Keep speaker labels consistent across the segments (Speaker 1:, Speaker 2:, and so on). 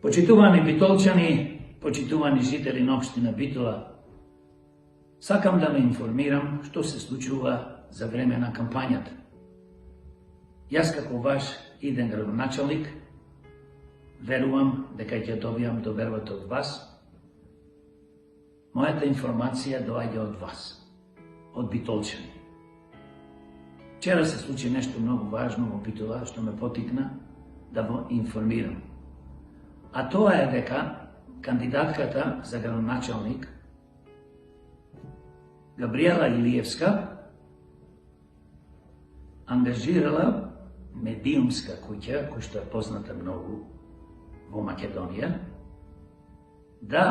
Speaker 1: Почитувани битолчани, почитувани жители на општина Битола, сакам да ме информирам што се случува за време на кампањата. Јас како ваш иден градоначалник верувам дека ќе добијам довербата од вас. Мојата информација доаѓа од вас, од битолчани. Вчера се случи нешто многу важно во Битола што ме потикна да го информирам. А тоа е дека кандидатката за градоначалник Габриела Илиевска ангажирала медиумска куќа, која што е позната многу во Македонија, да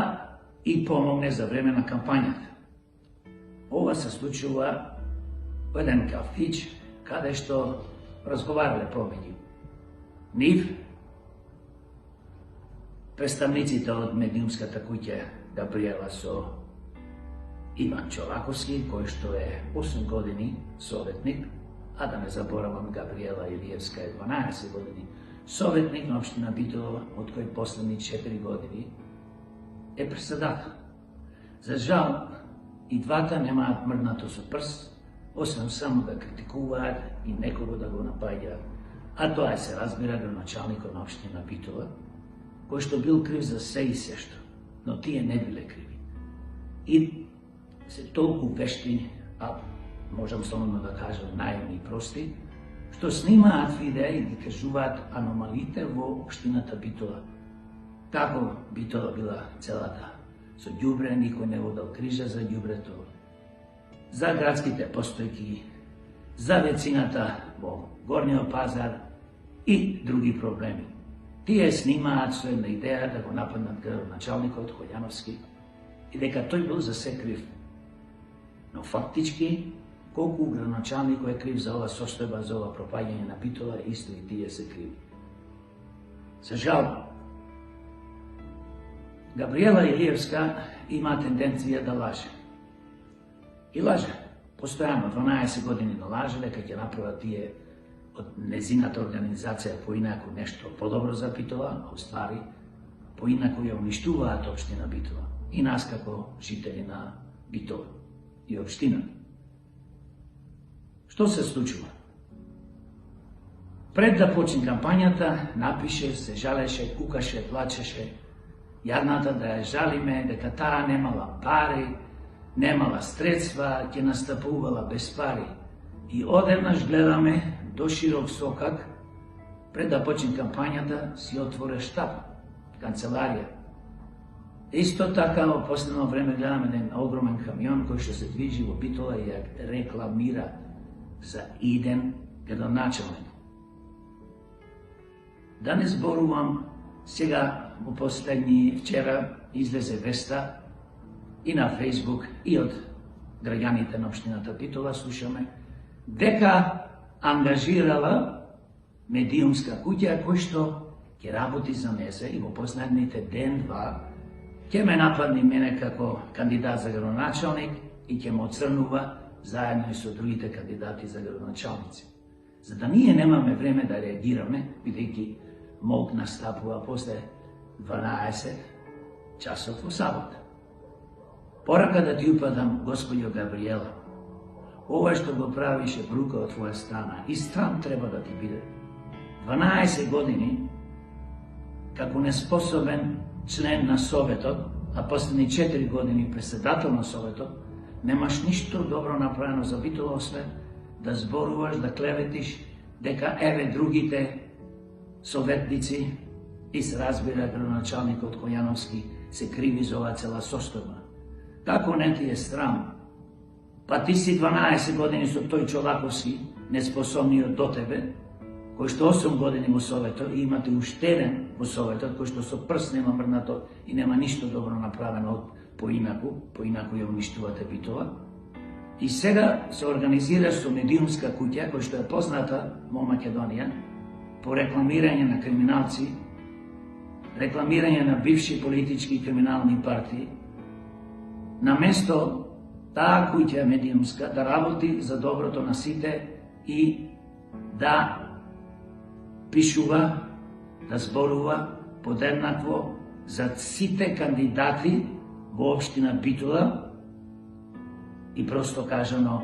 Speaker 1: и помогне за време на кампањата. Ова се случува во еден кафич, каде што разговарале помеѓу нив, представниците од медиумската куќа Габриела со Иван Чолаковски, кој што е 8 години советник, а да не заборавам Габриела Илиевска е 12 години советник на општина Битола, од кој последни 4 години е председател. За жал, и двата немаат мрднато со прст, освен само да критикуваат и некого да го напаѓаат. А тоа се разбира градоначалникот на општина Битола, кој што бил крив за се и сешто, но тие не биле криви. И се толку вешти, а можам слободно да кажам наивни и прости, што снимаат видеа и ги кажуваат аномалите во општината Битола. Како Битола била целата со ѓубре, никој не водел крижа за ѓубрето, за градските постојки, за вецината во Горниот пазар и други проблеми. Тие снимаат со една идеја да го нападнат градоначалникот Хојановски и дека тој бил за се крив. Но фактички, колку градоначалникот е крив за ова состојба, за ова пропаѓање на Битола, исто и тие се криви. За жал, Габриела Илиевска има тенденција да лаже. И лаже. Постојано 12 години да лаже дека ќе направат тие од незината организација поинаку нешто подобро за Битола, а уствари поинаку ја уништуваат општина Битола и нас како жители на Битола и општина. Што се случува? Пред да почне кампањата, напише, се жалеше, кукаше, плачеше, јадната да ја жалиме дека таа немала пари, немала средства, ќе настапувала без пари. И одеднаш гледаме до широк сокак, пред да почне кампањата, си отворе штаб, канцеларија. Исто така, во последно време гледаме еден огромен камион кој што се движи во Битола и ја рекламира за иден градоначалник. Да не зборувам, сега во последни вчера излезе веста и на Фејсбук и од граѓаните на општината Битола слушаме дека ангажирала медиумска куќа кој што ќе работи за незе и во последните ден-два ќе ме нападне мене како кандидат за градоначалник и ќе ме оцрнува заедно и со другите кандидати за градоначалници. За да ние немаме време да реагираме, бидејќи МОЛК настапува после 12 часов во сабота. Порака да ти упадам, господјо Габриела, ова што го правише брука од твоја страна и стран треба да ти биде. 12 години како неспособен член на Советот, а последни 4 години председател на Советот, немаш ништо добро направено за Битола, освен да зборуваш, да клеветиш дека еве другите советници и се разбира градоначалникот Хојановски се криви за оваа цела состојба. Како не ти е срам? Па ти си 12 години со тој Чолаковски, неспособниот до тебе, кој што 8 години во Советот и имате уште еден во Советот, кој што со прст нема мрднато и нема ништо добро направено од поинаку ја уништувате Битола. И сега се организира со медиумска куќа, кој што е позната во Македонија, по рекламирање на криминалци, рекламирање на бивши политички и криминални партии, наместо таа куќа медиумска да работи за доброто на сите и да пишува, да зборува подеднакво за сите кандидати во општина Битола и просто кажано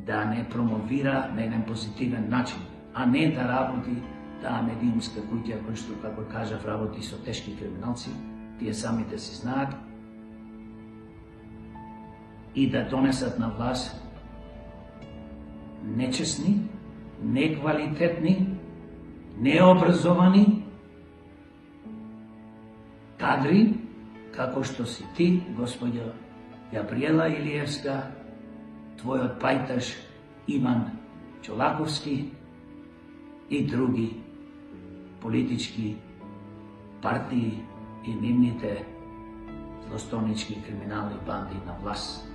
Speaker 1: да не промовира на еден позитивен начин, а не да работи таа медиумска куќа кој што, како кажав, работи со тешки криминалци, тие самите си знаат, и да донесат на власт нечесни, неквалитетни, необразовани кадри, како што си ти, господја Габриела Илиевска, твојот пајташ Иван Чолаковски и други политички партии и нивните злостонички криминални банди на власт.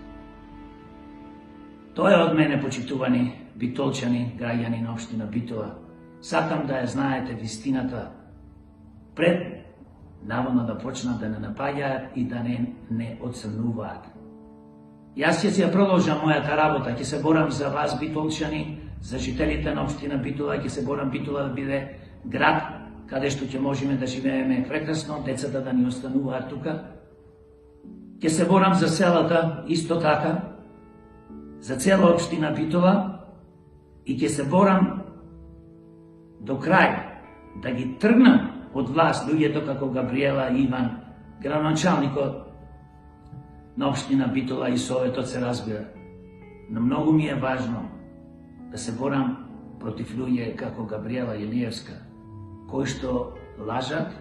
Speaker 1: Тоа е од мене, почитувани битолчани, граѓани на општина Битола. Сакам да ја знаете вистината пред наводно да почнат да не напаѓаат и да не оцрнуваат. Јас ќе ја продолжам мојата работа, ќе се борам за вас, битолчани, за жителите на општина Битола, ќе се борам Битола да биде град каде што ќе можеме да живееме прекрасно, децата да ни остануваат тука. Ќе се борам за селата, исто така, за цела општина Битола и ќе се борам до крај да ги тргнам од власт луѓето како Габриела Иван, градоначалникот на општина Битола и Советот, се разбира. Но многу ми е важно да се борам против луѓе како Габриела Илиевска, кои што лажат,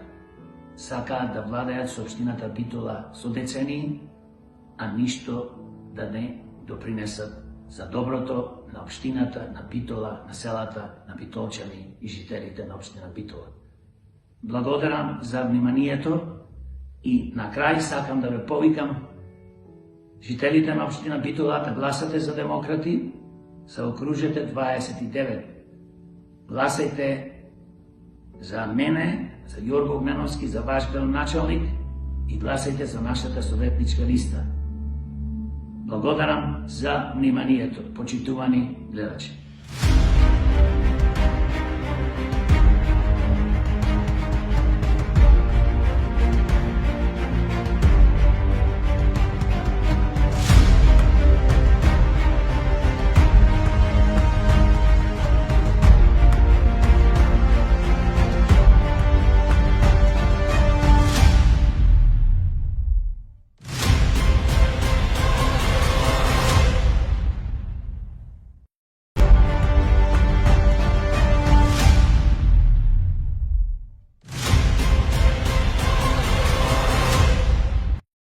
Speaker 1: сакаат да владеат со општината Битола со децении, а ништо да не допринесат за доброто на општината, на Битола, на селата, на битолчани и жителите на општина Битола. Благодарам за вниманието и на крај сакам да ве повикам жителите на општина Битола да гласате за демократи, се окружете 29. Гласајте за мене, за Јорго Огненовски, за ваш градоначалник и гласајте за нашата советничка листа. Благодарам за вниманието, почитувани гледачи.